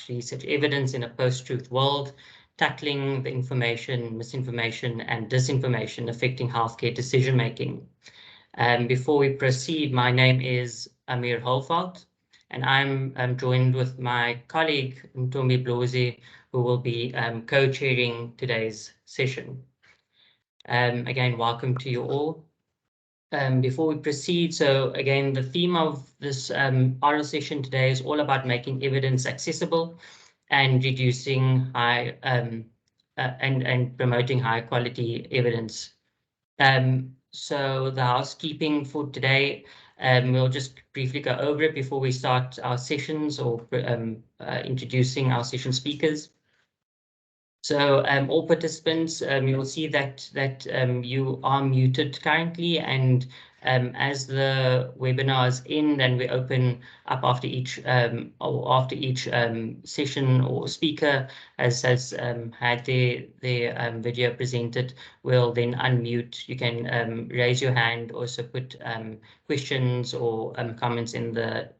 research evidence in a post-truth world, tackling the information, misinformation, and disinformation affecting healthcare decision-making. Before we proceed, my name is Amir Holfeld, and I'm joined with my colleague, Ntombi Blozi, who will be co-chairing today's session. Again, welcome to you all. Before we proceed, so again, the theme of this oral session today is all about making evidence accessible and reducing high and promoting high quality evidence. So the housekeeping for today, we'll just briefly go over it before we start our sessions or introducing our session speakers. So all participants, you will see that you are muted currently, and as the webinar is in, then we open up after each session or speaker has had their video presented, we'll then unmute. You can raise your hand, also put questions or comments in the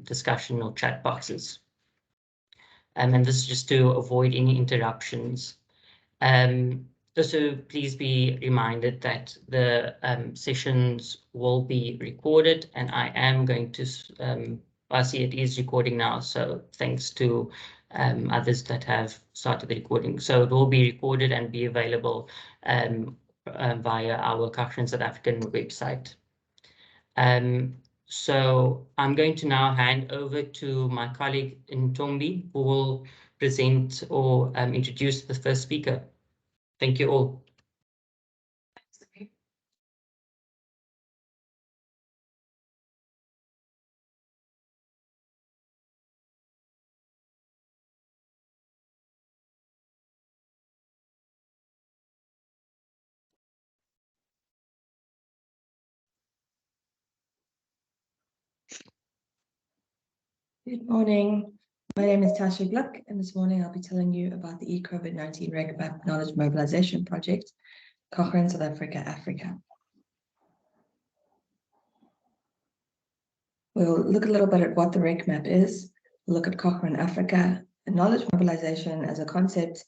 discussion or chat boxes. And this is just to avoid any interruptions. Also, please be reminded that the sessions will be recorded, and I am going to, I see it is recording now, so thanks to others that have started the recording. So it will be recorded and be available via our Cochrane South African website. So I'm going to now hand over to my colleague Ntombi, who will present or introduce the first speaker. Thank you all. Good morning. My name is Tasha Gluck, and this morning I'll be telling you about the eCOVID-19 RegMap Knowledge Mobilization Project, Cochrane South Africa, Africa. We'll look a little bit at what the RegMap is, look at Cochrane Africa, and knowledge mobilization as a concept,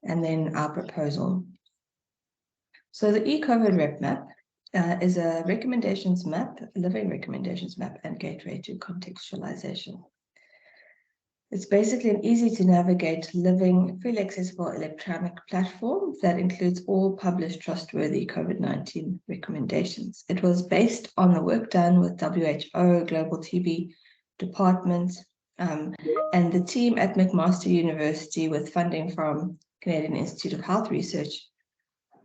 and then our proposal. So the eCOVID RegMap is a recommendations map, a living recommendations map, and gateway to contextualization. It's basically an easy to navigate, living, freely accessible electronic platform that includes all published trustworthy COVID-19 recommendations. It was based on the work done with WHO, Global TB Department, and the team at McMaster University with funding from Canadian Institute of Health Research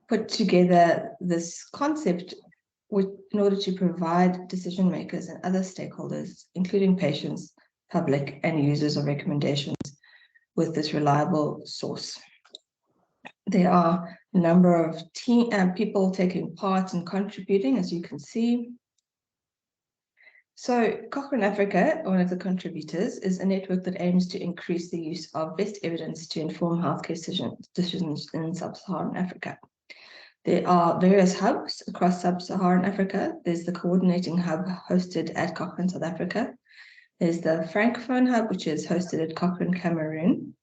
put together this concept in order to provide decision makers and other stakeholders, including patients, public and users of recommendations with this reliable source. There are a number of people taking part and contributing, as you can see. So Cochrane Africa, one of the contributors, is a network that aims to increase the use of best evidence to inform healthcare decisions in sub-Saharan Africa. There are various hubs across sub-Saharan Africa. There's the coordinating hub hosted at Cochrane South Africa. There's the Francophone Hub, which is hosted at Cochrane, Cameroon.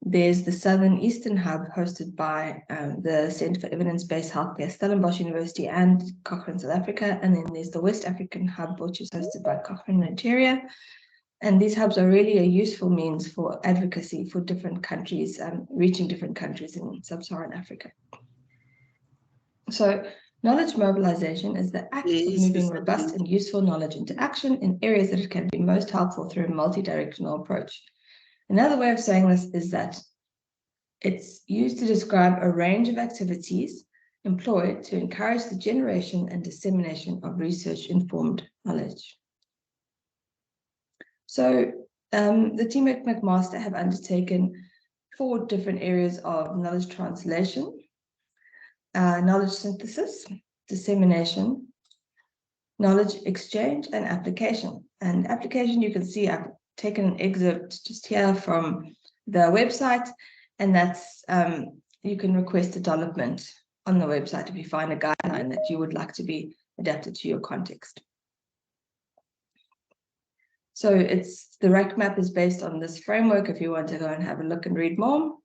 There's the Southern Eastern Hub, hosted by the Centre for Evidence-Based Healthcare, Stellenbosch University and Cochrane, South Africa. And then there's the West African Hub, which is hosted by Cochrane, Nigeria. And these hubs are really a useful means for advocacy for different countries, reaching different countries in sub-Saharan Africa. So knowledge mobilization is the act of moving robust and useful knowledge into action in areas that it can be most helpful through a multi-directional approach. Another way of saying this is that it's used to describe a range of activities employed to encourage the generation and dissemination of research-informed knowledge. So the team at McMaster have undertaken 4 different areas of knowledge translation, knowledge synthesis, dissemination, knowledge exchange, and application. And application, you can see I've taken an excerpt just here from the website, and that's, you can request a development on the website if you find a guideline that you would like to be adapted to your context. So the REC map is based on this framework if you want to go and have a look and read more.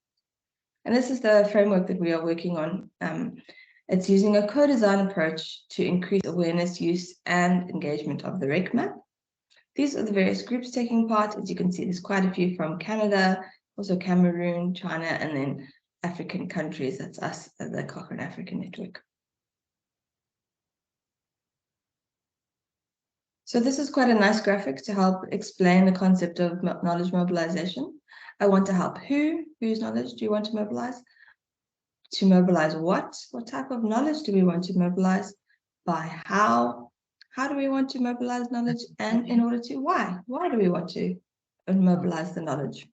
And this is the framework that we are working on. It's using a co-design approach to increase awareness, use, and engagement of the REC map. These are the various groups taking part. As you can see, there's quite a few from Canada, also Cameroon, China, and then African countries. That's us, the Cochrane Africa Network. So this is quite a nice graphic to help explain the concept of knowledge mobilization. I want to help whose knowledge do you want to mobilize? To mobilize what? What type of knowledge do we want to mobilize? By how? How do we want to mobilize knowledge? And in order to, why? Why do we want to mobilize the knowledge?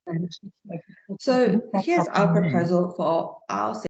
So here's our proposal for our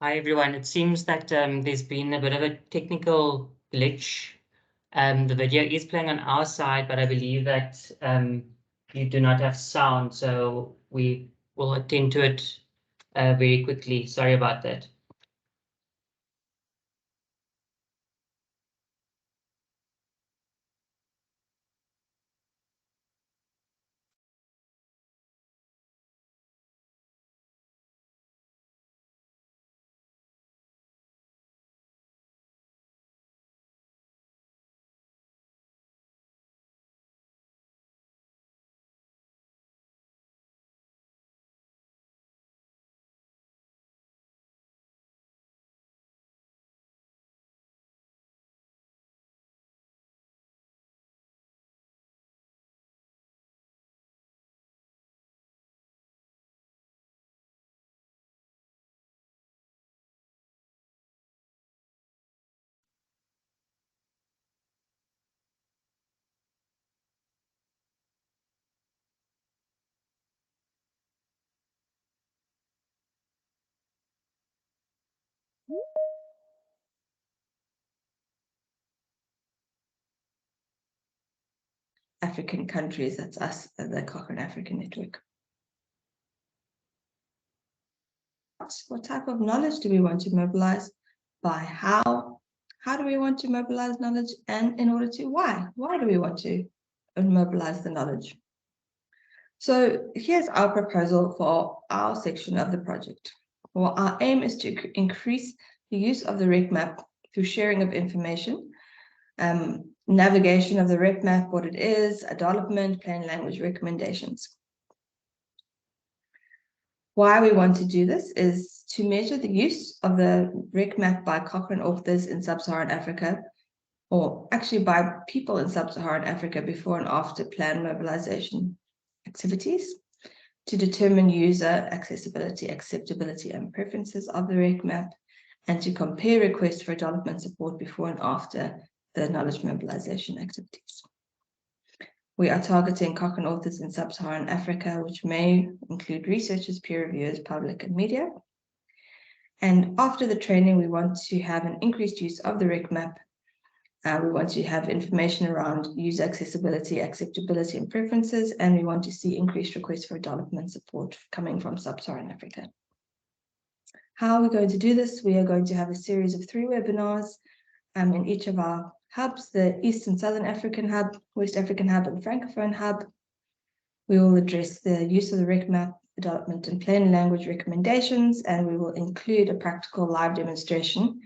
Hi, everyone. It seems that there's been a bit of a technical glitch. The video is playing on our side, but I believe that you do not have sound, so we will attend to it very quickly. Sorry about that. African countries. That's us, the Cochrane Africa Network. What type of knowledge do we want to mobilize? By how? How do we want to mobilize knowledge? And in order to, why? Why do we want to mobilize the knowledge? So here's our proposal for our section of the project. Well, our aim is to increase the use of the REC map through sharing of information, navigation of the REC map, what it is, development, plain language recommendations. Why we want to do this is to measure the use of the REC map by Cochrane authors in sub-Saharan Africa, or actually by people in sub-Saharan Africa before and after planned mobilization activities, to determine user accessibility, acceptability, and preferences of the REC map, and to compare requests for development support before and after the knowledge mobilization activities. We are targeting Cochrane authors in sub-Saharan Africa, which may include researchers, peer reviewers, public, and media. And after the training, we want to have an increased use of the REC map We want to have information around user accessibility, acceptability, and preferences, and we want to see increased requests for development support coming from Sub-Saharan Africa. How are we going to do this? We are going to have a series of 3 webinars in each of our hubs, the East and Southern African Hub, West African Hub, and Francophone Hub. We will address the use of the rec map, development and plain language recommendations, and we will include a practical live demonstration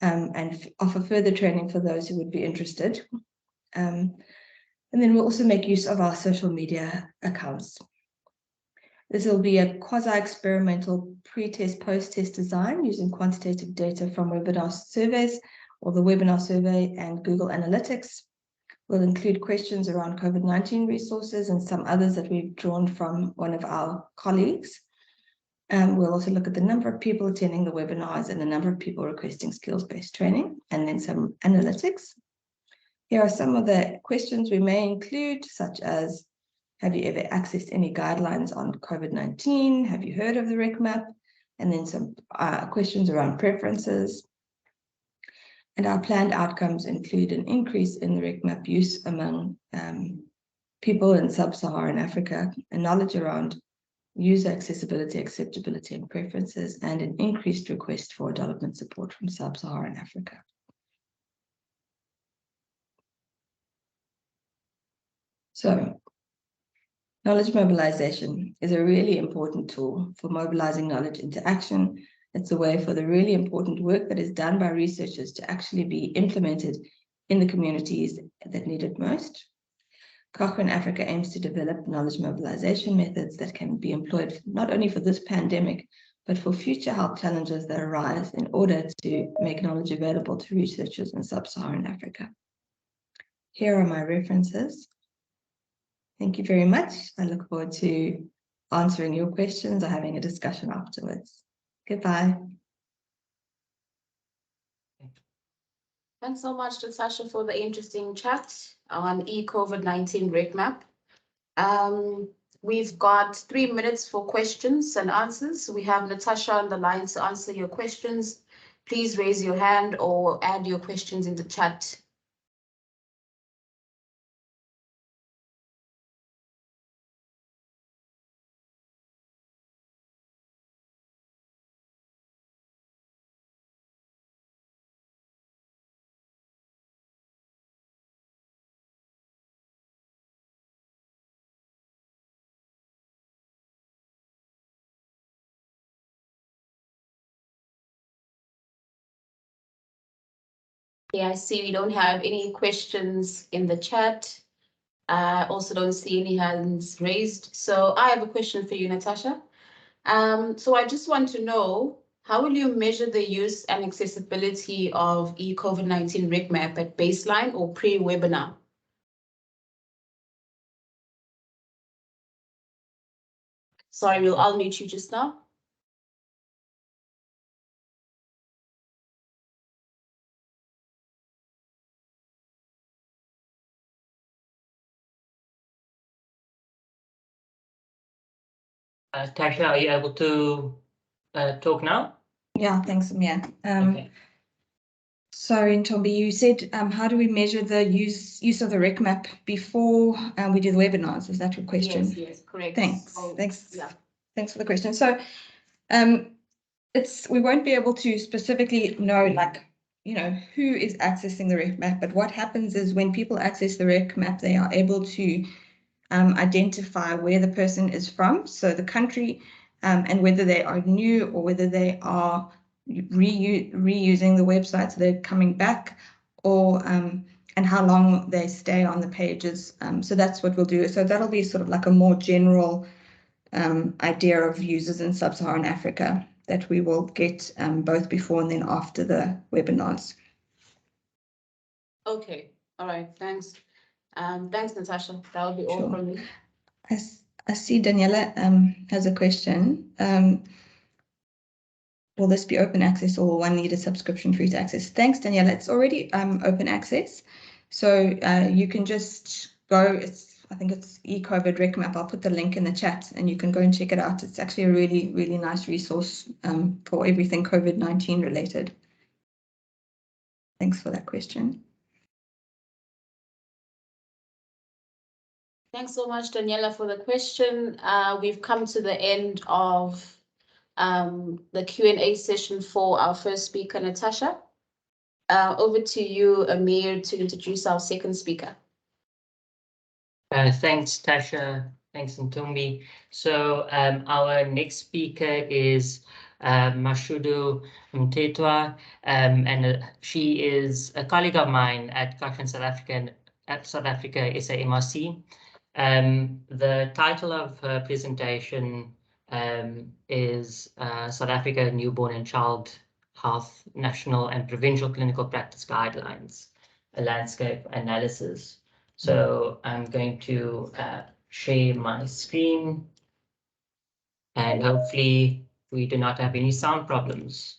and offer further training for those who would be interested. And then we'll also make use of our social media accounts. This will be a quasi-experimental pre-test, post-test design using quantitative data from webinar surveys or the webinar survey and Google Analytics. We'll include questions around COVID-19 resources and some others that we've drawn from one of our colleagues. We'll also look at the number of people attending the webinars and the number of people requesting skills-based training, and then some analytics. Here are some of the questions we may include, such as, have you ever accessed any guidelines on COVID-19? Have you heard of the rec map? And then some questions around preferences. And our planned outcomes include an increase in the rec map use among people in Sub-Saharan Africa, and knowledge around user accessibility, acceptability, and preferences, and an increased request for development support from Sub-Saharan Africa. So, knowledge mobilization is a really important tool for mobilizing knowledge into action. It's a way for the really important work that is done by researchers to actually be implemented in the communities that need it most. Cochrane Africa aims to develop knowledge mobilization methods that can be employed not only for this pandemic, but for future health challenges that arise in order to make knowledge available to researchers in Sub-Saharan Africa. Here are my references. Thank you very much. I look forward to answering your questions or having a discussion afterwards. Goodbye. Thanks so much, Natasha, for the interesting chat on e-COVID-19 rec map. We've got 3 minutes for questions and answers. We have Natasha on the line to answer your questions. Please raise your hand or add your questions in the chat. Yeah, I see we don't have any questions in the chat. I also don't see any hands raised. So I have a question for you, Natasha. So I just want to know, how will you measure the use and accessibility of e-COVID-19 rec map at baseline or pre-webinar? Sorry, I'll mute you just now. Tasha, are you able to talk now? Yeah, thanks, Amir. Okay. Sorry, Ntombi, you said, how do we measure the use of the rec map before we do the webinars? Is that your question? Yes, correct. Thanks. Oh, Thanks. yeah. Thanks for the question. So, we won't be able to specifically know, who is accessing the rec map, but what happens is when people access the rec map, they are able to identify where the person is from, so the country, and whether they are new or whether they are reusing the website, so they're coming back, or and how long they stay on the pages. So that's what we'll do. So that'll be sort of like a more general idea of users in Sub-Saharan Africa that we will get both before and then after the webinars. Okay, all right, thanks. Thanks, Natasha. That will be all from me. I see Daniela has a question. Will this be open access or will one need a subscription fee to access? Thanks, Daniela. It's already open access. So you can just go, I think it's e-COVID rec map. I'll put the link in the chat and you can go and check it out. It's actually a really, really nice resource for everything COVID-19 related. Thanks for that question. Thanks so much, Daniela, for the question. We've come to the end of the Q&A session for our first speaker, Natasha. Over to you, Amir, to introduce our second speaker. Thanks, Tasha. Thanks, Ntombi. So our next speaker is Mashudu Mtetwa, and she is a colleague of mine at Cochrane South Africa SA MRC. The title of her presentation is South Africa Newborn and Child Health National and Provincial Clinical Practice Guidelines, a landscape analysis. So I'm going to share my screen, and hopefully we do not have any sound problems.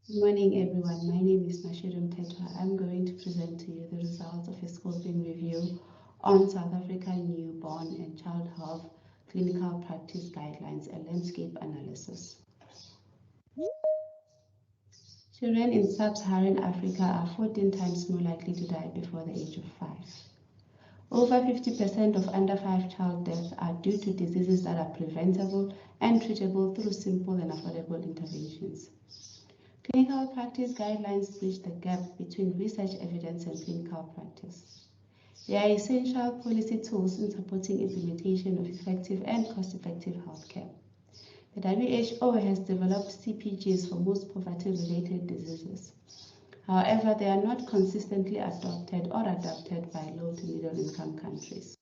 Good morning, everyone. My name is Mashudu Mtetwa. I'm going to present to you the results of a scoping review on South Africa Newborn and Child Health Clinical Practice Guidelines, a landscape analysis. Children in sub-Saharan Africa are 14 times more likely to die before the age of 5. Over 50% of under 5 child deaths are due to diseases that are preventable and treatable through simple and affordable interventions. Clinical practice guidelines bridge the gap between research evidence and clinical practice. They are essential policy tools in supporting implementation of effective and cost-effective healthcare. The WHO has developed CPGs for most poverty-related diseases. However, they are not consistently adopted or adapted by low to middle-income countries.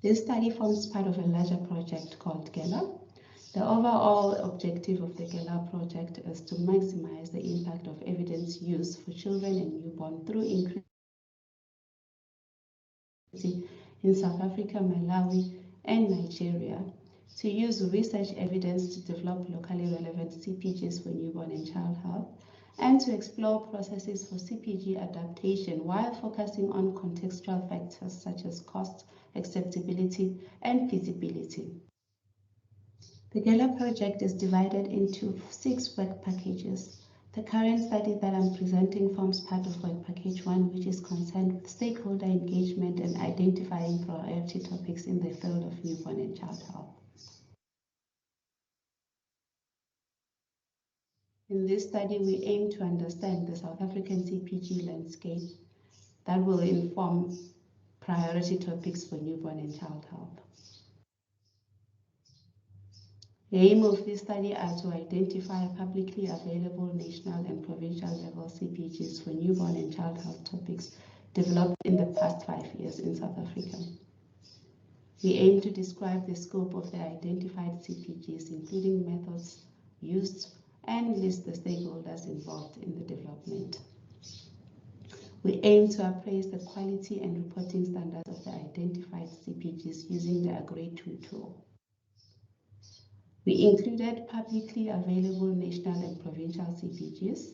This study forms part of a larger project called GELA. The overall objective of the GELA project is to maximize the impact of evidence use for children and newborn through increasing in South Africa, Malawi, and Nigeria, to use research evidence to develop locally relevant CPGs for newborn and child health, and to explore processes for CPG adaptation while focusing on contextual factors such as cost, acceptability, and feasibility. The GELA project is divided into 6 work packages. The current study that I'm presenting forms part of work package 1, which is concerned with stakeholder engagement and identifying priority topics in the field of newborn and child health. In this study, we aim to understand the South African CPG landscape that will inform priority topics for newborn and child health. The aim of this study is to identify publicly available national and provincial level CPGs for newborn and child health topics developed in the past 5 years in South Africa. We aim to describe the scope of the identified CPGs, including methods used, and list the stakeholders involved in the development. We aim to appraise the quality and reporting standards of the identified CPGs using the Agree2 tool. We included publicly available national and provincial CPGs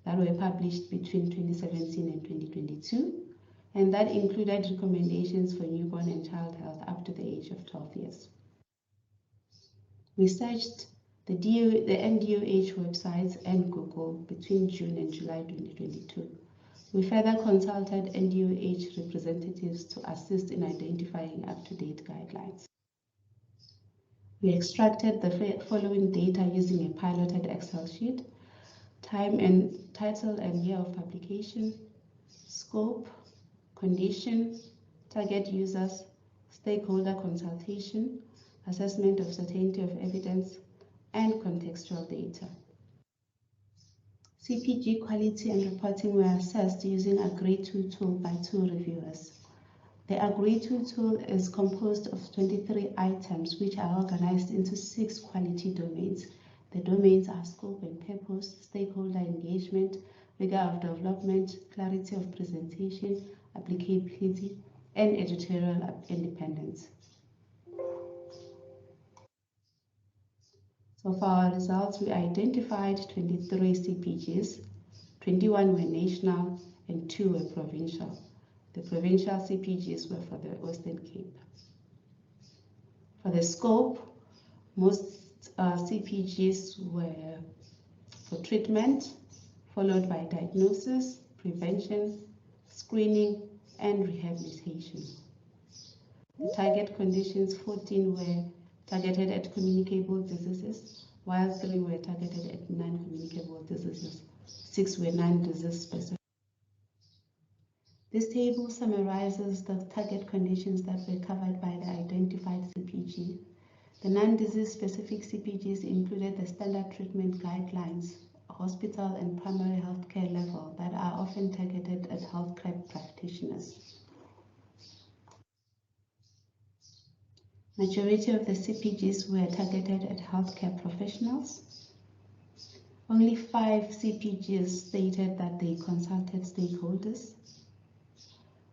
that were published between 2017 and 2022, and that included recommendations for newborn and child health up to the age of 12 years. We searched the NDOH websites and Google between June and July 2022. We further consulted NDOH representatives to assist in identifying up-to-date guidelines. We extracted the following data using a piloted Excel sheet: time and title and year of publication, scope, condition, target users, stakeholder consultation, assessment of certainty of evidence, and contextual data. CPG quality and reporting were assessed using Agree2 tool by 2 reviewers. The Agree2 tool is composed of 23 items which are organized into 6 quality domains. The domains are scope and purpose, stakeholder engagement, rigor of development, clarity of presentation, applicability, and editorial independence. So for our results, we identified 23 CPGs, 21 were national and 2 were provincial. The provincial CPGs were for the Western Cape. For the scope, most CPGs were for treatment, followed by diagnosis, prevention, screening, and rehabilitation. The target conditions 14 were targeted at communicable diseases, while 3 were targeted at non-communicable diseases. 6 were non-disease specific. This table summarizes the target conditions that were covered by the identified CPG. The non-disease specific CPGs included the standard treatment guidelines, hospital and primary healthcare level that are often targeted at healthcare practitioners. Majority of the CPGs were targeted at healthcare professionals. Only 5 CPGs stated that they consulted stakeholders.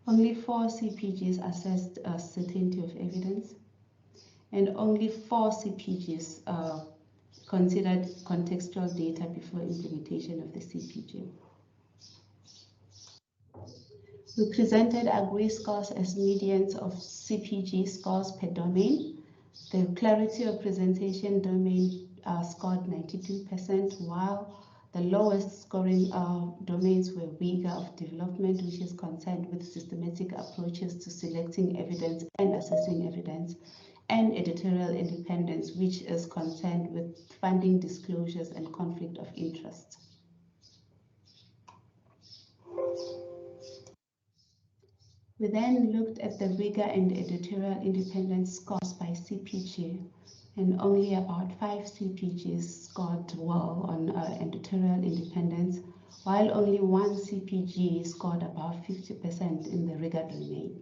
Only 4 CPGs assessed certainty of evidence, and only 4 CPGs considered contextual data before implementation of the CPG. We presented AGRI scores as medians of CPG scores per domain. The clarity of presentation domain scored 92%, while the lowest scoring domains were WIGA of development, which is concerned with systematic approaches to selecting evidence and assessing evidence, and editorial independence, which is concerned with funding disclosures and conflict of interest. We then looked at the WIGA and editorial independence scores by CPG, and only about 5 CPGs scored well on editorial independence, while only 1 CPG scored about 50% in the rigor domain.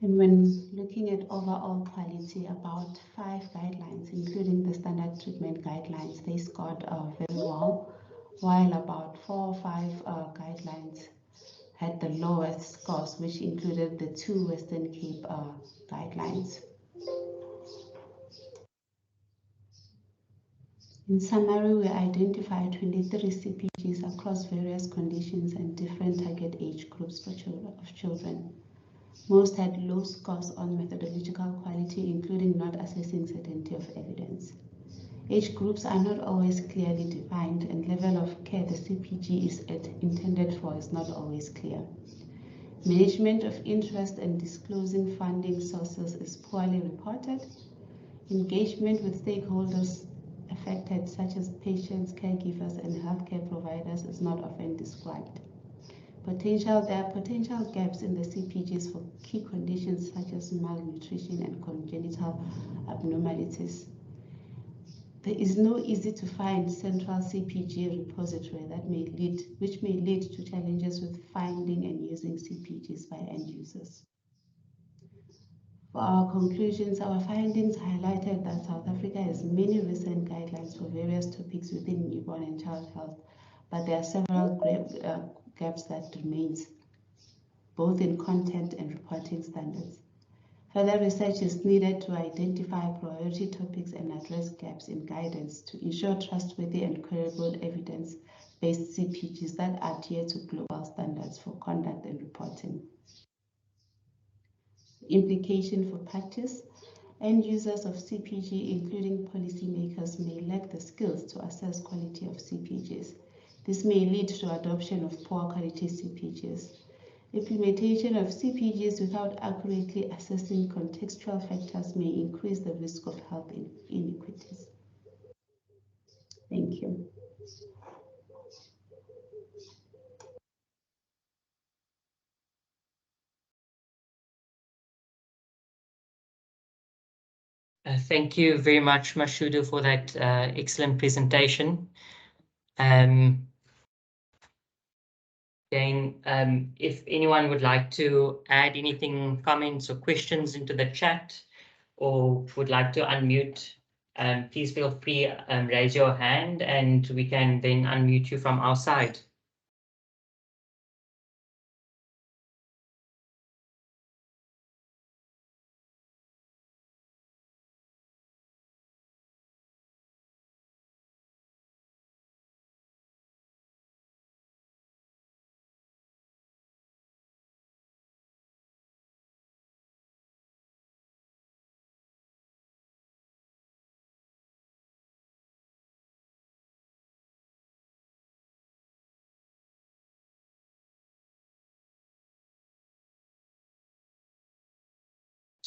And when looking at overall quality, about 5 guidelines, including the standard treatment guidelines, they scored very well, while about 4 or 5 guidelines had the lowest scores, which included the 2 Western Cape guidelines. In summary, we identified 23 CPGs across various conditions and different target age groups for children. Most had low scores on methodological quality, including not assessing certainty of evidence. Age groups are not always clearly defined, and level of care the CPG is intended for is not always clear. Management of interest and disclosing funding sources is poorly reported. Engagement with stakeholders affected, such as patients, caregivers, and healthcare providers, is not often described. There are potential gaps in the CPGs for key conditions such as malnutrition and congenital abnormalities. There is no easy-to-find central CPG repository which may lead to challenges with finding and using CPGs by end users. For our conclusions, our findings highlighted that South Africa has many recent guidelines for various topics within newborn and child health, but there are several gaps that remains, both in content and reporting standards. Further research is needed to identify priority topics and address gaps in guidance to ensure trustworthy and credible evidence-based CPGs that adhere to global standards for conduct and reporting. Implication for practice: end users of CPG, including policymakers, may lack the skills to assess quality of CPGs. This may lead to adoption of poor quality CPGs. Implementation of CPGs without accurately assessing contextual factors may increase the risk of health inequities. Thank you. Thank you very much, Mashudu, for that excellent presentation. Again, if anyone would like to add anything, comments or questions into the chat, or would like to unmute, please feel free, raise your hand and we can then unmute you from our side.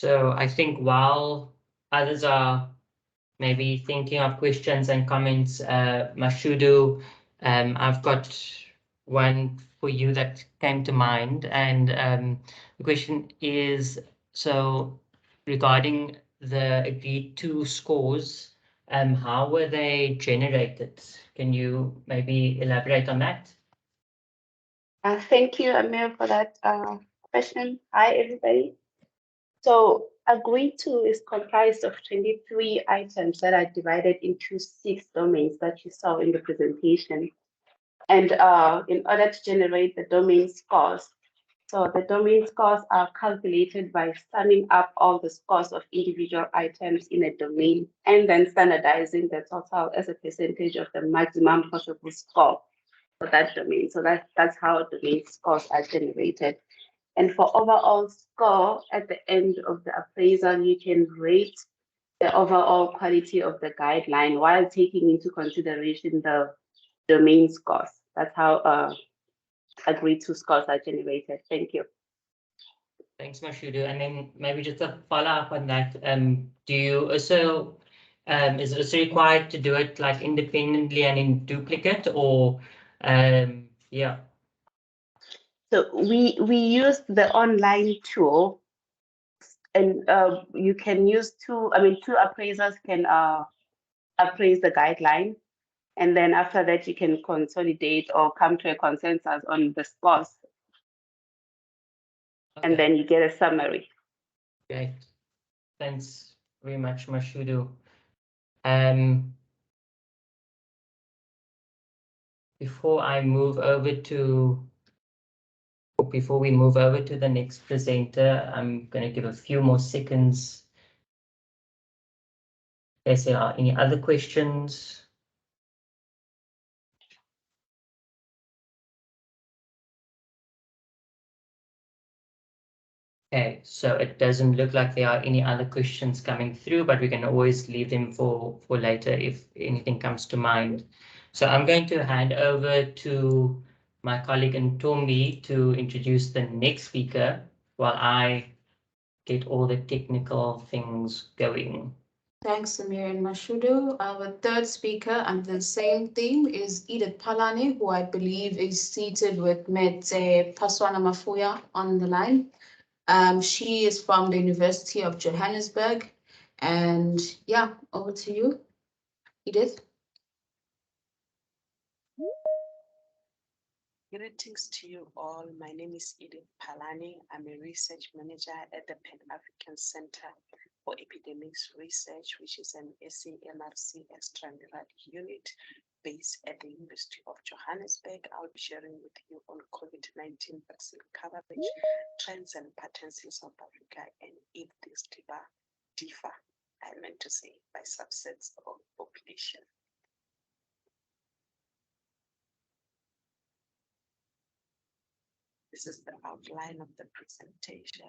So I think while others are maybe thinking of questions and comments, Mashudu, I've got one for you that came to mind, and the question is, so regarding the agreed to scores, how were they generated? Can you maybe elaborate on that? Thank you, Amir, for that question. Hi, everybody. So agreed to is comprised of 23 items that are divided into 6 domains that you saw in the presentation. And in order to generate the domain scores, so the domain scores are calculated by summing up all the scores of individual items in a domain and then standardizing the total as a percentage of the maximum possible score for that domain. So that's how domain scores are generated. And for overall score, at the end of the appraisal, you can rate the overall quality of the guideline while taking into consideration the domain scores. That's how agreed to scores are generated. Thank you. Thanks, Mashudu. And then maybe just a follow-up on that. Do you also, is it also required to do it like independently and in duplicate, or yeah? So we use the online tool, and you can use two appraisers can appraise the guideline, and then after that you can consolidate or come to a consensus on the scores, and then you get a summary. Great. Thanks very much, Mashudu. Before we move over to the next presenter, I'm going to give a few more seconds in case there are any other questions. Okay, so it doesn't look like there are any other questions coming through, but we can always leave them for later if anything comes to mind. So I'm going to hand over to my colleague Ntombi to introduce the next speaker while I get all the technical things going. Thanks, Samir and Mashudu. Our third speaker under the same theme is Edith Palane, who I believe is seated with Metse Paswana Mafuya on the line. She is from the University of Johannesburg. And yeah, over to you, Edith. Greetings to you all. My name is Edith Palane. I'm a research manager at the Pan-African Center for Epidemics Research, which is an SAMRC extramural unit based at the University of Johannesburg. I'll be sharing with you on COVID-19 vaccine coverage, trends and patterns in South Africa, and if these differ, I meant to say, by subsets of population. This is the outline of the presentation.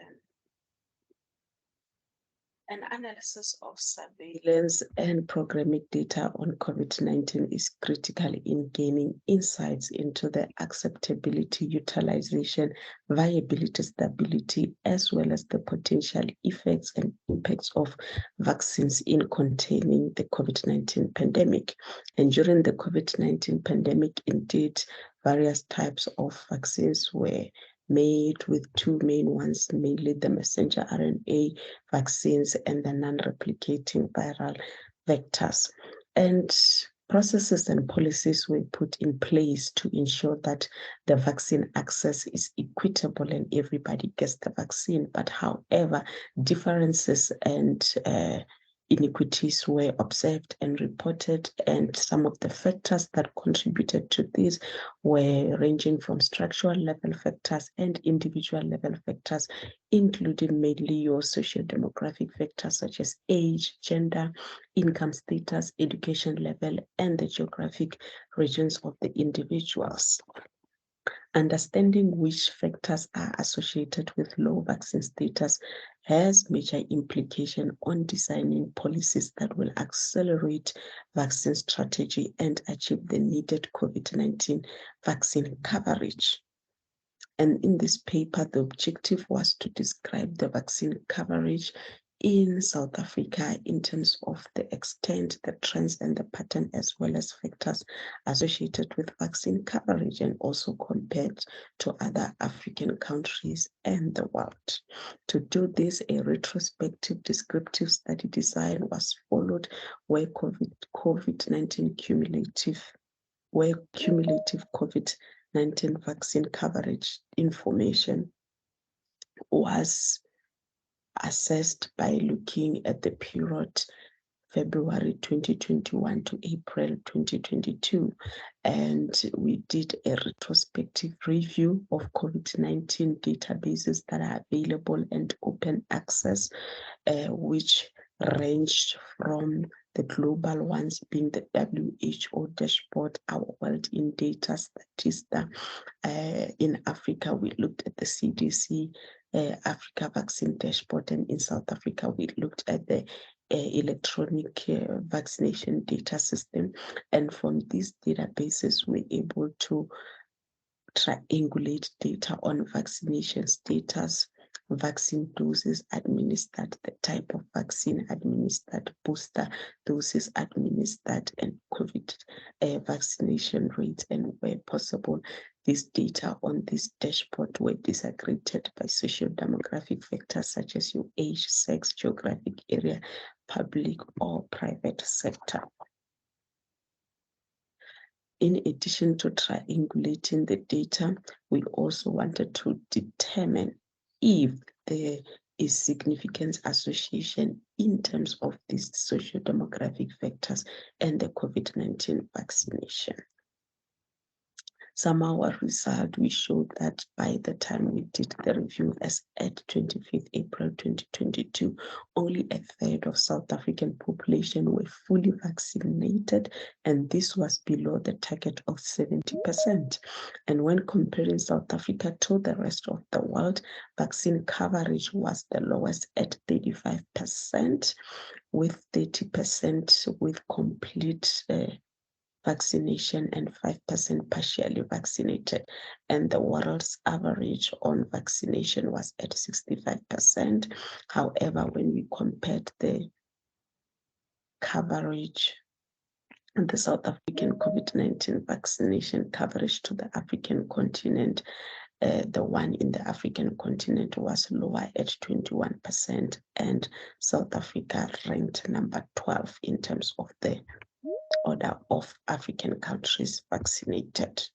An analysis of surveillance and programmatic data on COVID-19 is critical in gaining insights into the acceptability, utilization, viability, stability, as well as the potential effects and impacts of vaccines in containing the COVID-19 pandemic. And during the COVID-19 pandemic, indeed, various types of vaccines were made, with two main ones, mainly the messenger RNA vaccines and the non-replicating viral vectors. And processes and policies were put in place to ensure that the vaccine access is equitable and everybody gets the vaccine. But however, differences and inequities were observed and reported, and some of the factors that contributed to this were ranging from structural level factors and individual level factors, including mainly your socio-demographic factors such as age, gender, income status, education level, and the geographic regions of the individuals. Understanding which factors are associated with low vaccine status has major implication on designing policies that will accelerate vaccine strategy and achieve the needed COVID-19 vaccine coverage. And in this paper, the objective was to describe the vaccine coverage in South Africa in terms of the extent, the trends, and the pattern, as well as factors associated with vaccine coverage, and also compared to other African countries and the world. To do this, a retrospective descriptive study design was followed where COVID-19 cumulative COVID-19 vaccine coverage information was assessed by looking at the period February 2021 to April 2022. And we did a retrospective review of COVID-19 databases that are available and open access, which ranged from the global ones being the WHO dashboard, our World in Data Statista. In Africa, we looked at the CDC Africa Vaccine Dashboard, and in South Africa, we looked at the electronic vaccination data system. And from these databases, we're able to triangulate data on vaccination status, vaccine doses administered, the type of vaccine administered, booster doses administered, and COVID vaccination rates. And where possible, these data on this dashboard were disaggregated by social demographic factors such as your age, sex, geographic area, public or private sector. In addition to triangulating the data, we also wanted to determine if there is significant association in terms of these social demographic factors and the COVID-19 vaccination. Somehow our result, we showed that by the time we did the review as at 25th April 2022, only a third of South African population were fully vaccinated, and this was below the target of 70%. And when comparing South Africa to the rest of the world, vaccine coverage was the lowest at 35%, with 30% with complete vaccination and 5% partially vaccinated. And the world's average on vaccination was at 65%. However, when we compared the coverage and the South African COVID-19 vaccination coverage to the African continent, the one in the African continent was lower at 21%, and South Africa ranked number 12 in terms of the order of African countries vaccinated.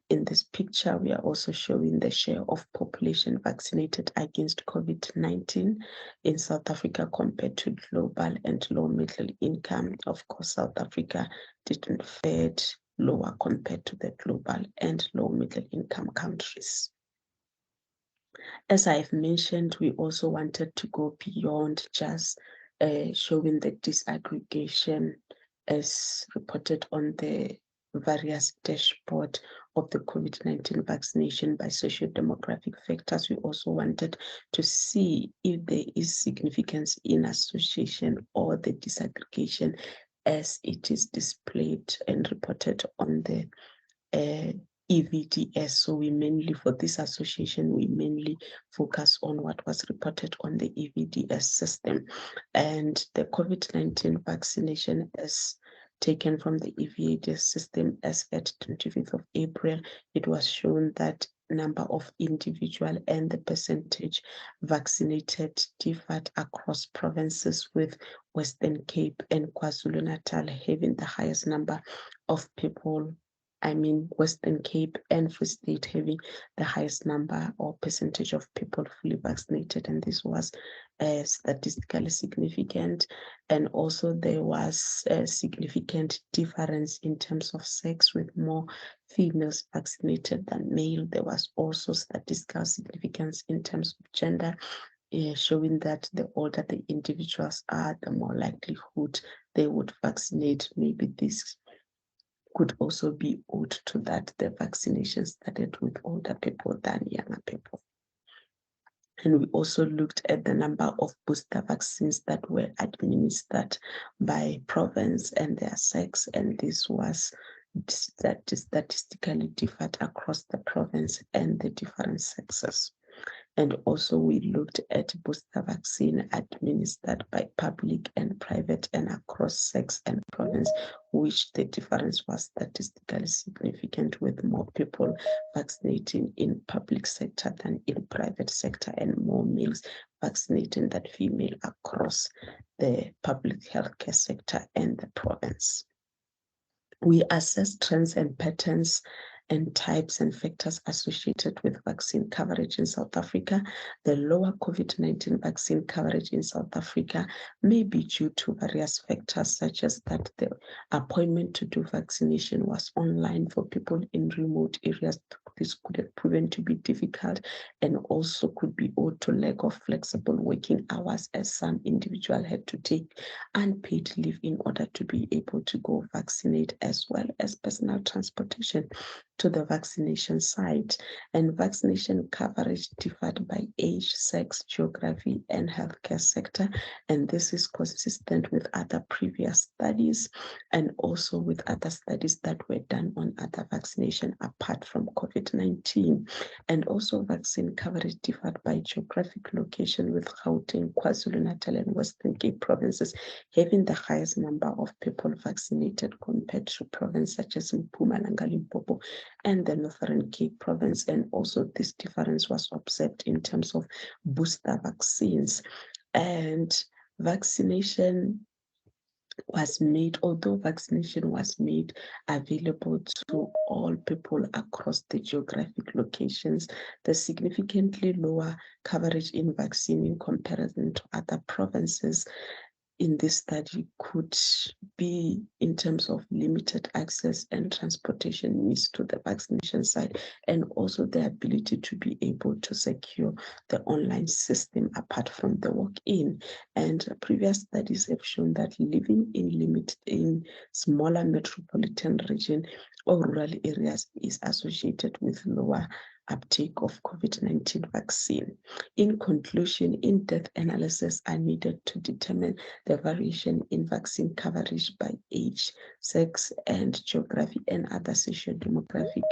In this picture, we are also showing the share of population vaccinated against COVID-19 in South Africa compared to global and low middle income. Of course, South Africa didn't fare lower compared to the global and low middle income countries. As I've mentioned, we also wanted to go beyond just showing the disaggregation as reported on the various dashboard of the COVID-19 vaccination by socio-demographic factors. We also wanted to see if there is significance in association or the disaggregation as it is displayed and reported on the EVDS. So we mainly, for this association, we mainly focus on what was reported on the EVDS system. And the COVID-19 vaccination is taken from the EVDS system as at 25th of April. It was shown that number of individual and the percentage vaccinated differed across provinces, with Western Cape and KwaZulu-Natal having the highest number of people. Western Cape and Free State having the highest number or percentage of people fully vaccinated, and this was statistically significant. And also there was a significant difference in terms of sex, with more females vaccinated than male. There was also statistical significance in terms of gender, showing that the older the individuals are, the more likelihood they would vaccinate. Maybe this could also be owed to that the vaccination started with older people than younger people. And we also looked at the number of booster vaccines that were administered by province and their sex, and this was that statistically differed across the province and the different sexes. And also we looked at booster vaccine administered by public and private and across sex and province, which the difference was statistically significant, with more people vaccinating in public sector than in private sector, and more males vaccinating than female across the public healthcare sector and the province. We assess trends and patterns and types and factors associated with vaccine coverage in South Africa. The lower COVID-19 vaccine coverage in South Africa may be due to various factors, such as that the appointment to do vaccination was online for people in remote areas. This could have proven to be difficult, and also could be owed to lack of flexible working hours, as some individuals had to take unpaid leave in order to be able to go vaccinate, as well as personal transportation to the vaccination site. And vaccination coverage differed by age, sex, geography, and healthcare sector. And this is consistent with other previous studies, and also with other studies that were done on other vaccination apart from COVID-19. And also vaccine coverage differed by geographic location, with Gauteng, KwaZulu-Natal, and Western Cape provinces having the highest number of people vaccinated compared to provinces such as Mpumalanga, Limpopo, and the Northern Cape province. And also this difference was observed in terms of booster vaccines. And vaccination was made, although vaccination was made available to all people across the geographic locations, the significantly lower coverage in vaccine in comparison to other provinces in this study could be in terms of limited access and transportation needs to the vaccination site, and also the ability to be able to secure the online system apart from the walk-in. And previous studies have shown that living in smaller metropolitan region or rural areas is associated with lower uptake of COVID-19 vaccine. In conclusion, in-depth analysis are needed to determine the variation in vaccine coverage by age, sex, and geography, and other socio-demographic,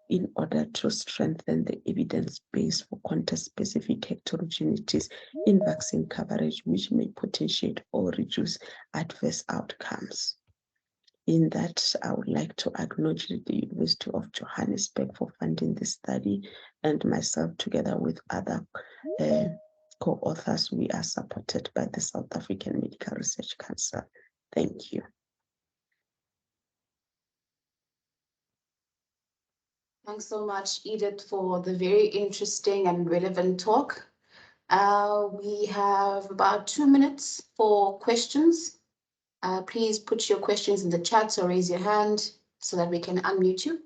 in order to strengthen the evidence base for context-specific heterogeneities in vaccine coverage, which may potentiate or reduce adverse outcomes. In that, I would like to acknowledge the University of Johannesburg for funding this study, and myself, together with other co-authors, we are supported by the South African Medical Research Council. Thank you. Thanks so much, Edith, for the very interesting and relevant talk. We have about 2 minutes for questions. Please put your questions in the chat or raise your hand so that we can unmute you.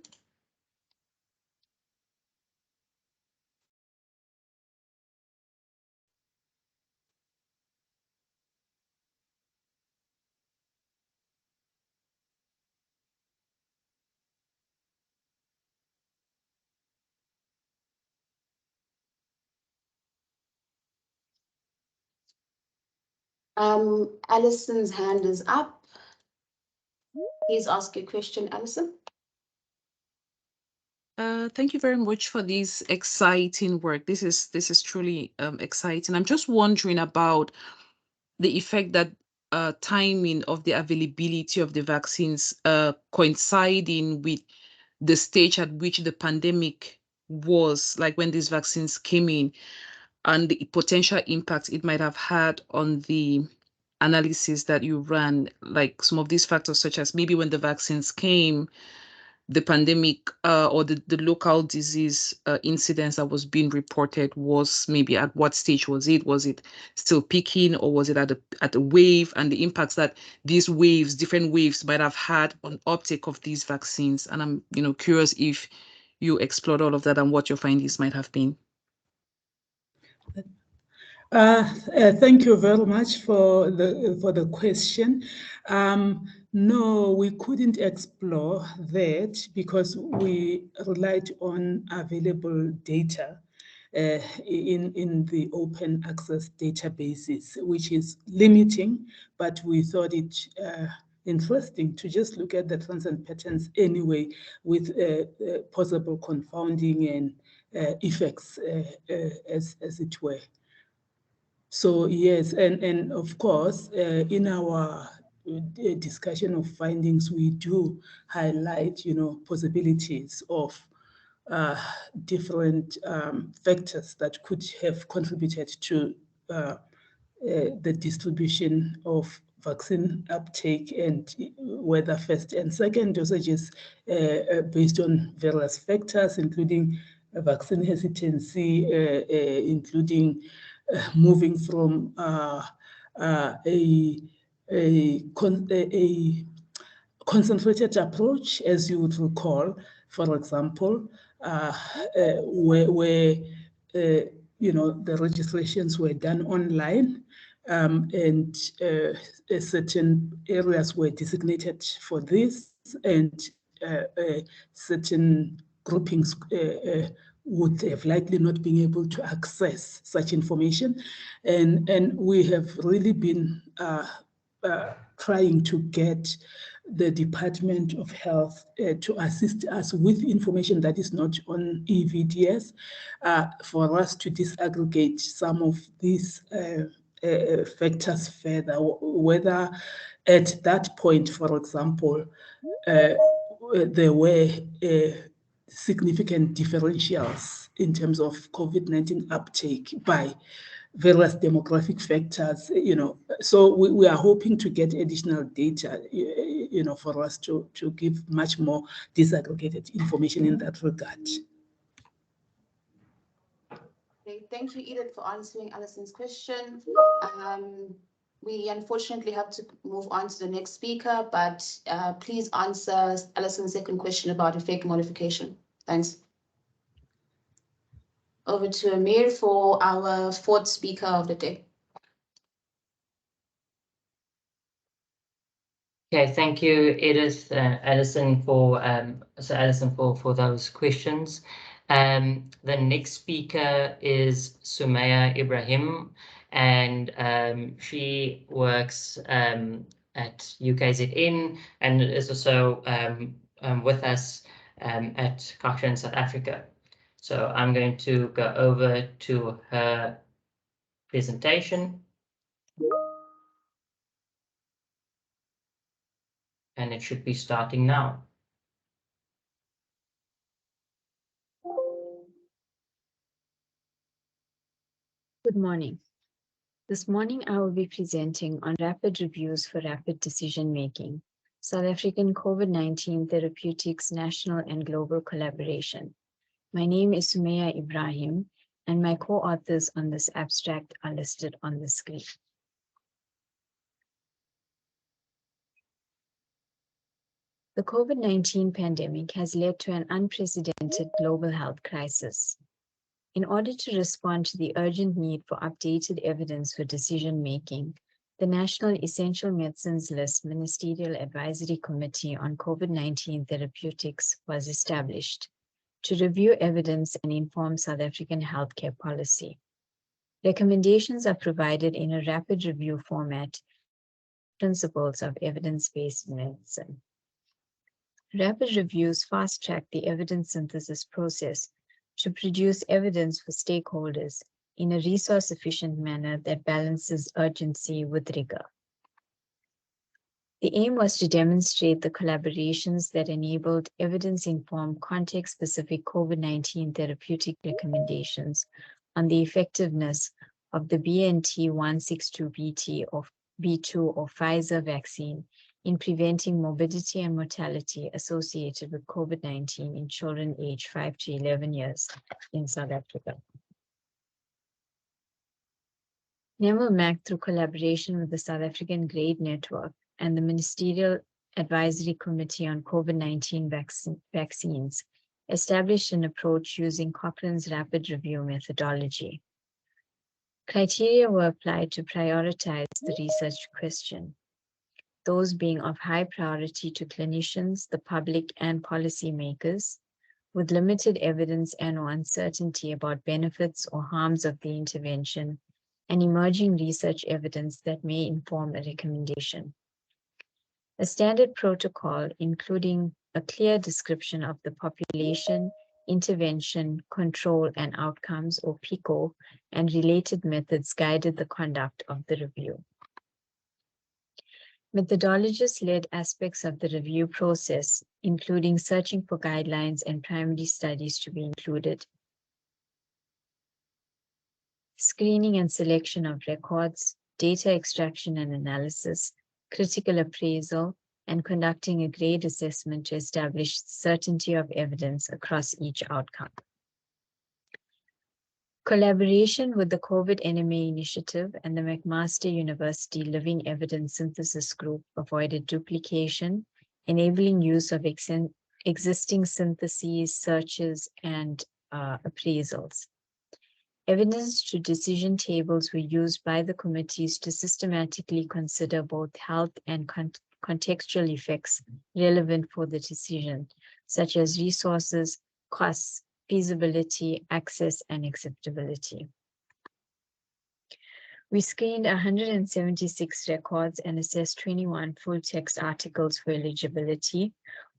Allison's hand is up. Please ask your question, Allison. Thank you very much for this exciting work. This is truly exciting. I'm just wondering about the effect that timing of the availability of the vaccines coinciding with the stage at which the pandemic was, like when these vaccines came in, and the potential impact it might have had on the analysis that you ran, like some of these factors, such as maybe when the vaccines came, the pandemic or the local disease incidence that was being reported was maybe at what stage was it? Was it still peaking, or was it at a wave, and the impacts that these waves, different waves, might have had on uptake of these vaccines? And I'm curious if you explored all of that and what your findings might have been. Thank you very much for the question. No, we couldn't explore that because we relied on available data in the open access databases, which is limiting, but we thought it interesting to just look at the trends and patterns anyway, with possible confounding and effects, as it were. So yes, and of course, in our discussion of findings, we do highlight, possibilities of different factors that could have contributed to the distribution of vaccine uptake, and whether first and second dosages based on various factors, including vaccine hesitancy, including moving from a concentrated approach, as you would recall, for example, where the registrations were done online, and certain areas were designated for this, and certain groupings would have likely not been able to access such information. And we have really been trying to get the Department of Health to assist us with information that is not on EVDS, for us to disaggregate some of these factors further, whether at that point, for example, there were significant differentials in terms of COVID-19 uptake by various demographic factors, So we are hoping to get additional data, for us to give much more disaggregated information in that regard. Okay, thank you, Edith, for answering Alison's question. We unfortunately have to move on to the next speaker, but please answer Alison's second question about effect modification. Thanks. Over to Amir for our fourth speaker of the day. Okay, thank you, Edith, Alison, for those questions. The next speaker is Sumaya Ibrahim, and she works at UKZN and is also with us at Cochrane South Africa. So I'm going to go over to her presentation. And it should be starting now. Good morning. This morning I will be presenting on rapid reviews for rapid decision-making, South African COVID-19 therapeutics national and global collaboration. My name is Sumaya Ibrahim, and my co-authors on this abstract are listed on the screen. The COVID-19 pandemic has led to an unprecedented global health crisis. In order to respond to the urgent need for updated evidence for decision-making, the National Essential Medicines List Ministerial Advisory Committee on COVID-19 Therapeutics was established to review evidence and inform South African healthcare policy. Recommendations are provided in a rapid review format, principles of evidence-based medicine. Rapid reviews fast-track the evidence synthesis process to produce evidence for stakeholders in a resource-efficient manner that balances urgency with rigor. The aim was to demonstrate the collaborations that enabled evidence-informed, context-specific COVID-19 therapeutic recommendations on the effectiveness of the BNT162B2 or Pfizer vaccine in preventing morbidity and mortality associated with COVID-19 in children aged 5 to 11 years in South Africa. NEMOMAC, through collaboration with the South African GRADE Network and the Ministerial Advisory Committee on COVID-19 vaccines, established an approach using Cochrane's rapid review methodology. Criteria were applied to prioritize the research question, those being of high priority to clinicians, the public, and policymakers, with limited evidence and/or uncertainty about benefits or harms of the intervention, and emerging research evidence that may inform a recommendation. A standard protocol, including a clear description of the population, intervention, control, and outcomes, or PICO, and related methods guided the conduct of the review. Methodologist led aspects of the review process, including searching for guidelines and primary studies to be included, screening and selection of records, data extraction and analysis, critical appraisal, and conducting a grade assessment to establish certainty of evidence across each outcome. Collaboration with the COVID NMA initiative and the McMaster University Living Evidence Synthesis Group avoided duplication, enabling use of existing syntheses, searches, and appraisals. Evidence to decision tables were used by the committees to systematically consider both health and contextual effects relevant for the decision, such as resources, costs, feasibility, access, and acceptability. We screened 176 records and assessed 21 full-text articles for eligibility.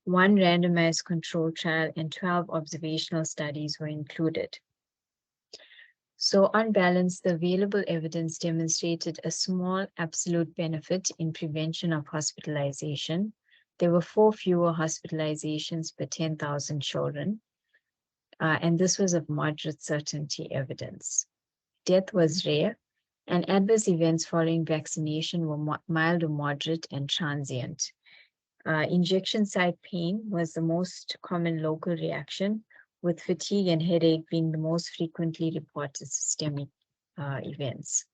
1 randomized control trial and 12 observational studies were included. So on balance, the available evidence demonstrated a small absolute benefit in prevention of hospitalization. There were 4 fewer hospitalizations per 10,000 children. And this was of moderate certainty evidence. Death was rare, and adverse events following vaccination were mild or moderate and transient. Injection site pain was the most common local reaction, with fatigue and headache being the most frequently reported systemic events.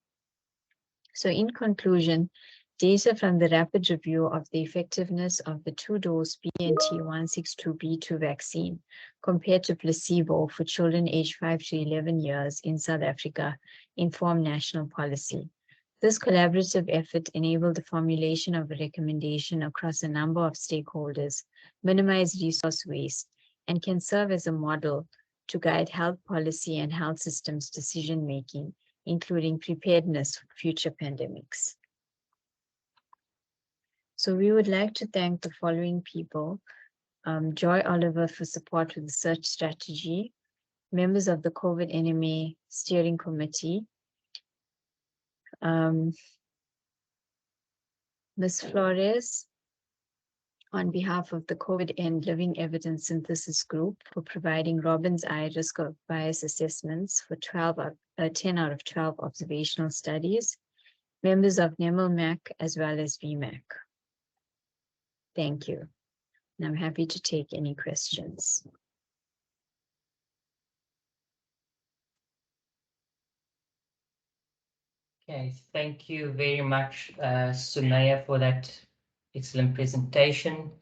So in conclusion, data from the rapid review of the effectiveness of the 2-dose BNT162b2 vaccine compared to placebo for children aged 5 to 11 years in South Africa informed national policy. This collaborative effort enabled the formulation of a recommendation across a number of stakeholders, minimize resource waste, and can serve as a model to guide health policy and health systems decision-making, including preparedness for future pandemics. So we would like to thank the following people: Joy Oliver for support with the search strategy, members of the COVID NMA Steering Committee, Ms. Flores, on behalf of the COVID and Living Evidence Synthesis Group, for providing Robin's Eye risk of bias assessments for 10 out of 12 observational studies, members of NEMLMAC as well as VMAC. Thank you. And I'm happy to take any questions. Okay, thank you very much, Sumaya, for that excellent presentation.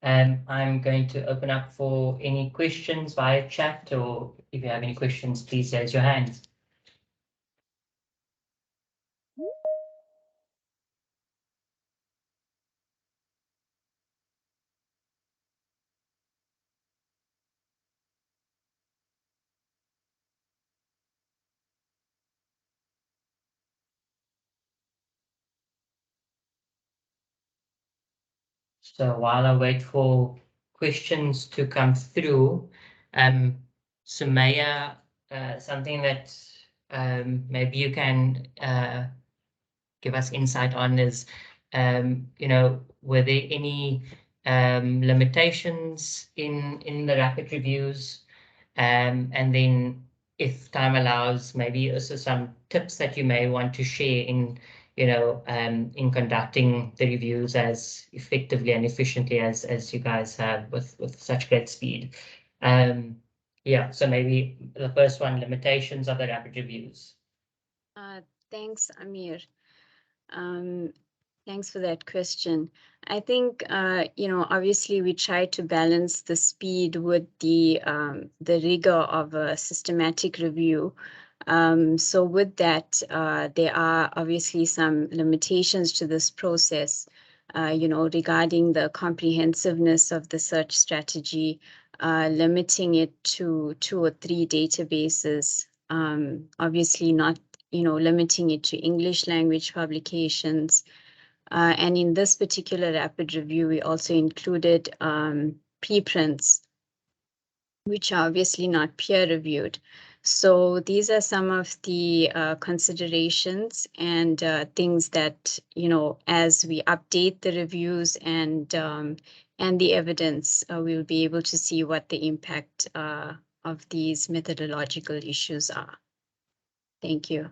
I'm going to open up for any questions via chat, or if you have any questions, please raise your hand. So while I wait for questions to come through, Sumaya, something that maybe you can give us insight on is, were there any limitations in the rapid reviews? And then, if time allows, maybe also some tips that you may want to share in conducting the reviews as effectively and efficiently as you guys have with such great speed. Yeah, so maybe the first one, limitations of the rapid reviews. Thanks, Amir. Thanks for that question. I think, obviously we try to balance the speed with the rigor of a systematic review. So with that, there are obviously some limitations to this process, regarding the comprehensiveness of the search strategy, limiting it to 2 or 3 databases, obviously not, limiting it to English language publications, And in this particular rapid review, we also included preprints, which are obviously not peer reviewed. So these are some of the considerations and things that, you know, as we update the reviews and the evidence, we will be able to see what the impact of these methodological issues are. Thank you.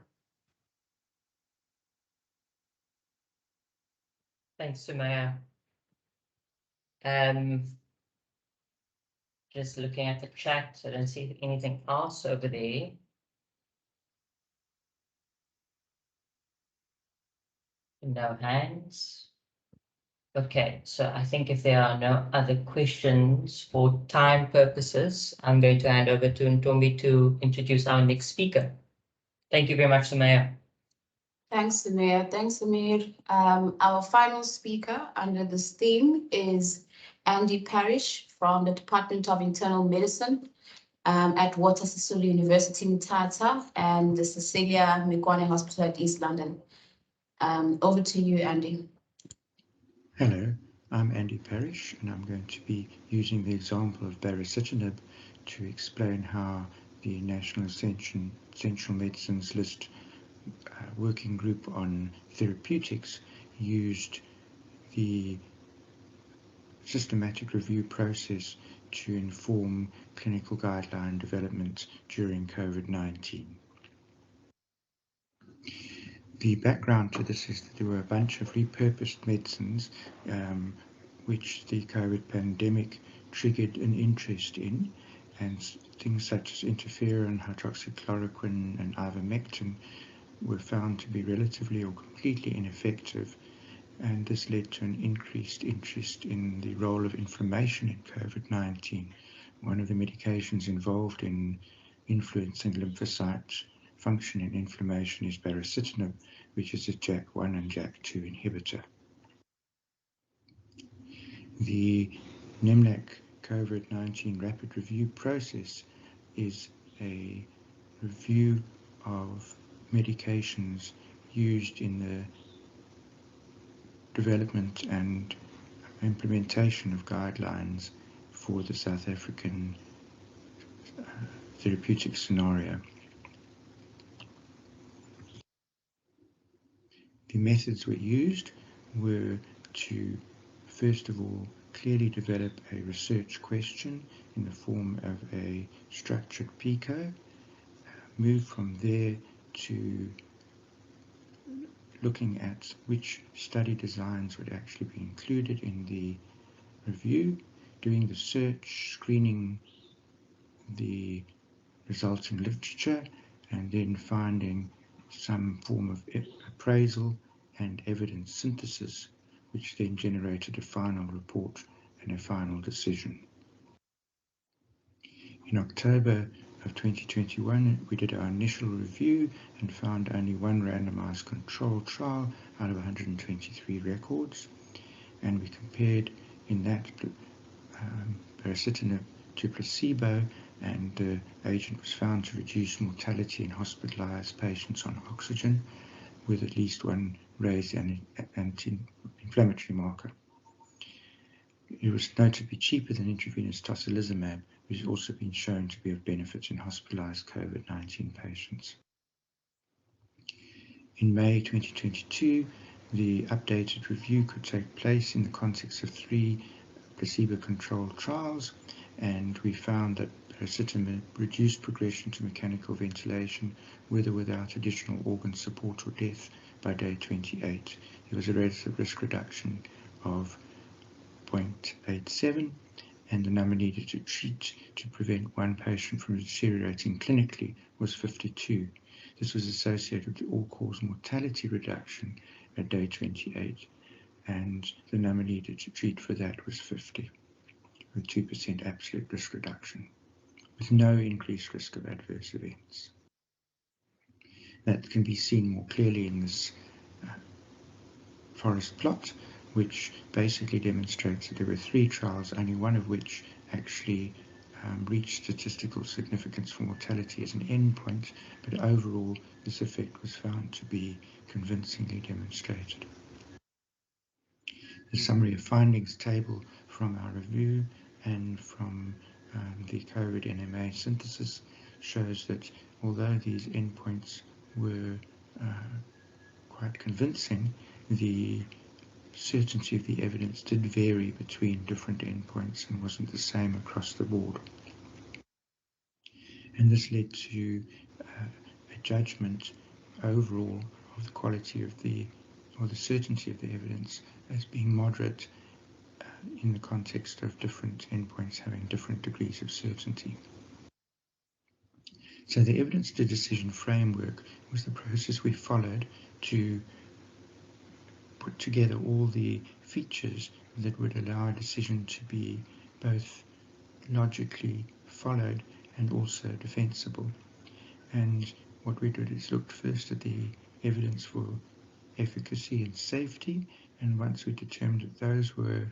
Thanks, Sumaya. Just looking at the chat, I don't see anything else over there. No hands. Okay, so I think if there are no other questions for time purposes, I'm going to hand over to Ntombi to introduce our next speaker. Thank you very much, Sumaya. Thanks, Samir. Thanks, Samir. Our final speaker under this theme is Andy Parrish from the Department of Internal Medicine at Walter Sisulu University in Tata and the Cecilia Mekwane Hospital at East London. Over to you, Andy. Hello, I'm Andy Parrish, and I'm going to be using the example of baricitinib to explain how the National Essential Medicines List working group on therapeutics used the systematic review process to inform clinical guideline development during COVID-19. The background to this is that there were a bunch of repurposed medicines which the COVID pandemic triggered an interest in, and things such as interferon, hydroxychloroquine, and ivermectin were found to be relatively or completely ineffective, and this led to an increased interest in the role of inflammation in COVID-19. One of the medications involved in influencing lymphocyte function in inflammation is baricitinib, which is a JAK1 and JAK2 inhibitor. The NEMLAC COVID-19 rapid review process is a review of medications used in the development and implementation of guidelines for the South African therapeutic scenario. The methods we used were to, first of all, clearly develop a research question in the form of a structured PICO, move from there to looking at which study designs would actually be included in the review, doing the search, screening the resulting literature, and then finding some form of appraisal and evidence synthesis, which then generated a final report and a final decision. In October of 2021, we did our initial review and found only one randomized controlled trial out of 123 records, and we compared in that baricitinib to placebo, and the agent was found to reduce mortality in hospitalized patients on oxygen with at least one raised anti-inflammatory marker. It was notably cheaper than intravenous tocilizumab, which has also been shown to be of benefit in hospitalized COVID-19 patients. In May 2022, the updated review could take place in the context of 3 placebo-controlled trials, and we found that baricitinib reduced progression to mechanical ventilation with or without additional organ support or death by day 28. There was a relative risk reduction of 0.87, and the number needed to treat to prevent one patient from deteriorating clinically was 52. This was associated with the all-cause mortality reduction at day 28, and the number needed to treat for that was 50, with 2% absolute risk reduction, with no increased risk of adverse events. That can be seen more clearly in this forest plot, which basically demonstrates that there were 3 trials, only one of which actually reached statistical significance for mortality as an endpoint, but overall this effect was found to be convincingly demonstrated. The summary of findings table from our review and from the COVID NMA synthesis shows that although these endpoints were quite convincing, the certainty of the evidence did vary between different endpoints and wasn't the same across the board. And this led to a judgment overall of the quality of the, or the certainty of the evidence as being moderate in the context of different endpoints having different degrees of certainty. So the evidence to decision framework was the process we followed to put together all the features that would allow a decision to be both logically followed and also defensible. And what we did is looked first at the evidence for efficacy and safety, and once we determined that those were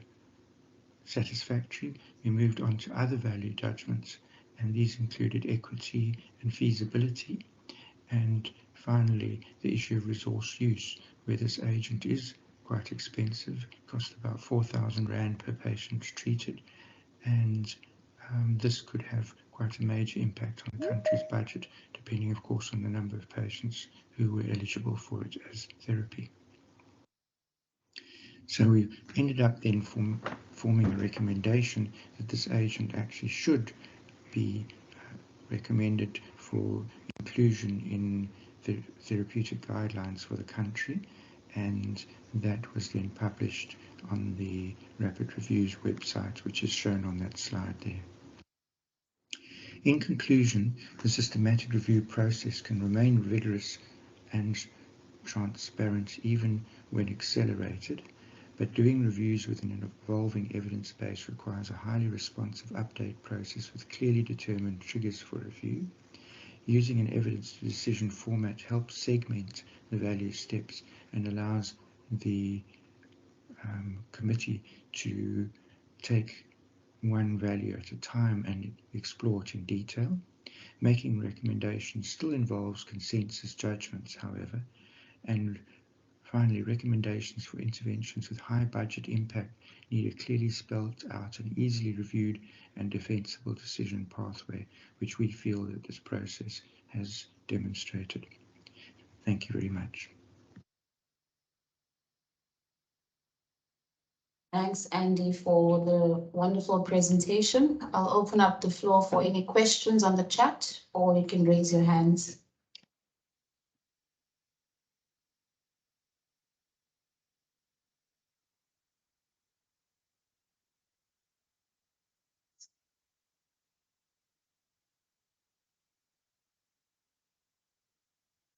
satisfactory, we moved on to other value judgments, and these included equity and feasibility, and finally the issue of resource use, where this agent is quite expensive, cost about 4,000 Rand per patient treated, and this could have quite a major impact on the country's budget, depending of course on the number of patients who were eligible for it as therapy. So we ended up then forming a recommendation that this agent actually should be recommended for inclusion in the therapeutic guidelines for the country, and that was then published on the Rapid Reviews website, which is shown on that slide there. In conclusion, the systematic review process can remain rigorous and transparent even when accelerated, but doing reviews within an evolving evidence base requires a highly responsive update process with clearly determined triggers for review. Using an evidence to decision format helps segment the value steps and allows the committee to take one value at a time and explore it in detail. Making recommendations still involves consensus judgments, however, and finally, recommendations for interventions with high budget impact need a clearly spelled out and easily reviewed and defensible decision pathway, which we feel that this process has demonstrated. Thank you very much. Thanks, Andy, for the wonderful presentation. I'll open up the floor for any questions on the chat, or you can raise your hands.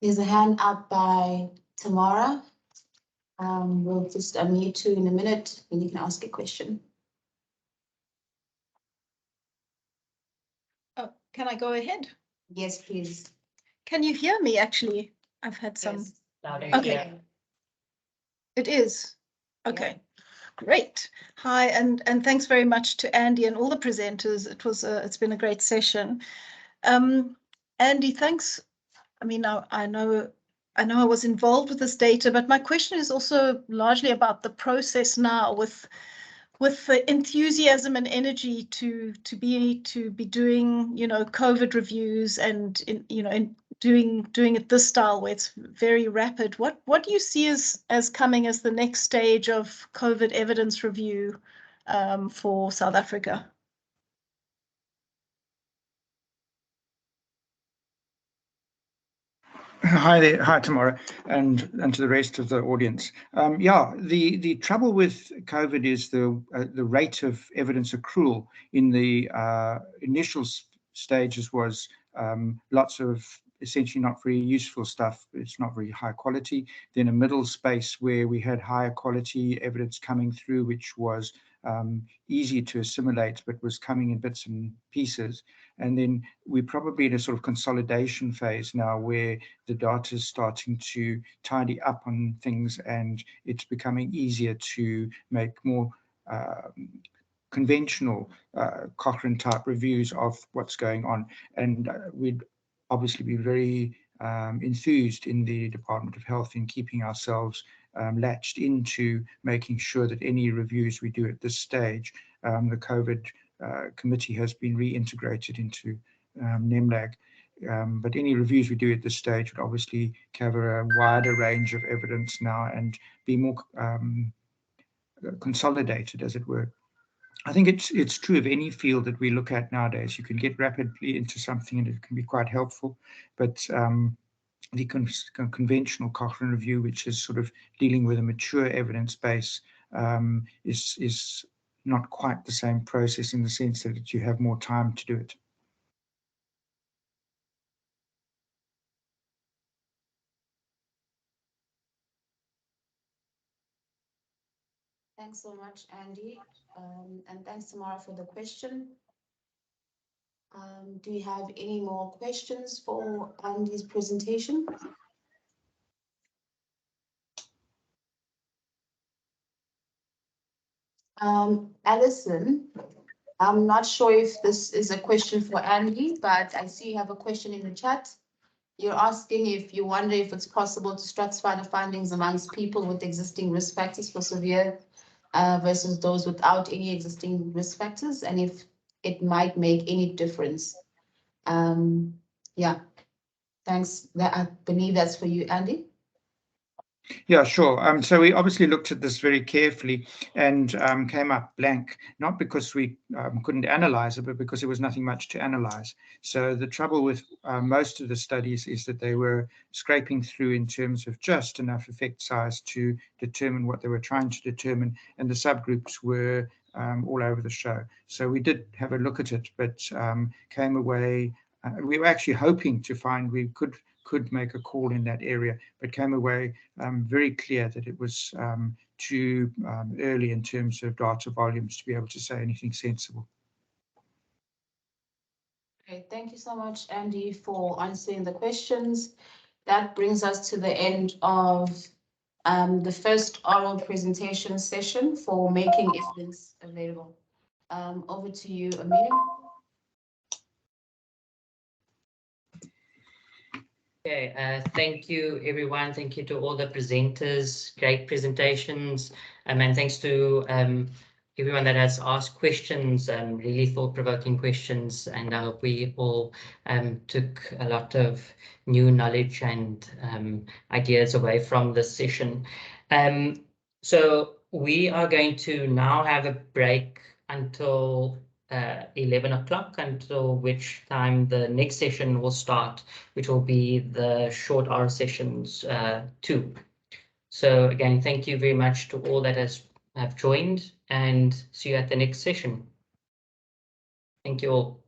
There's a hand up by Tamara. We'll just unmute you in a minute and you can ask a question. Oh, can I go ahead? Yes, please. Can you hear me? Actually, I've had some. Yes, louder. Okay. Yeah. It is. Okay. Great. Hi, and thanks very much to Andy and all the presenters. It's been a great session. Andy, thanks. I mean, I know I was involved with this data, but my question is also largely about the process now with the enthusiasm and energy to be doing, you know, COVID reviews and doing it this style where it's very rapid. What do you see as coming as the next stage of COVID evidence review for South Africa? Hi there, hi Tamara, and to the rest of the audience. Yeah, the trouble with COVID is the rate of evidence accrual in the initial stages was lots of essentially not very useful stuff. It's not very high quality. Then a middle space where we had higher quality evidence coming through, which was easy to assimilate, but was coming in bits and pieces. And then we're probably in a sort of consolidation phase now where the data is starting to tidy up on things and it's becoming easier to make more conventional Cochrane type reviews of what's going on. And we'd obviously be very enthused in the Department of Health in keeping ourselves latched into making sure that any reviews we do at this stage, the COVID committee has been reintegrated into NEMLAG. But any reviews we do at this stage would obviously cover a wider range of evidence now and be more consolidated, as it were. I think it's true of any field that we look at nowadays. You can get rapidly into something and it can be quite helpful, but the conventional Cochrane review, which is sort of dealing with a mature evidence base, is not quite the same process in the sense that you have more time to do it. Thanks so much, Andy. And thanks, Tamara, for the question. Do you have any more questions for Andy's presentation? Alison, I'm not sure if this is a question for Andy, but I see you have a question in the chat. You're asking if you wonder if it's possible to stratify the findings amongst people with existing risk factors for severe versus those without any existing risk factors, and if it might make any difference. Yeah, thanks. I believe that's for you, Andy. Yeah, sure. So we obviously looked at this very carefully and came up blank, not because we couldn't analyze it, but because there was nothing much to analyze. So the trouble with most of the studies is that they were scraping through in terms of just enough effect size to determine what they were trying to determine, and the subgroups were all over the show. So we did have a look at it, but came away, we were actually hoping to find we could make a call in that area, but came away very clear that it was too early in terms of data volumes to be able to say anything sensible. Okay, thank you so much, Andy, for answering the questions. That brings us to the end of the first oral presentation session for making evidence available. Over to you, Amir. Okay, thank you, everyone. Thank you to all the presenters. Great presentations. And thanks to everyone that has asked questions, really thought-provoking questions. And I hope we all took a lot of new knowledge and ideas away from this session. So we are going to now have a break until 11 o'clock, until which time the next session will start, which will be the short hour sessions 2. So again, thank you very much to all that have joined, and see you at the next session. Thank you all.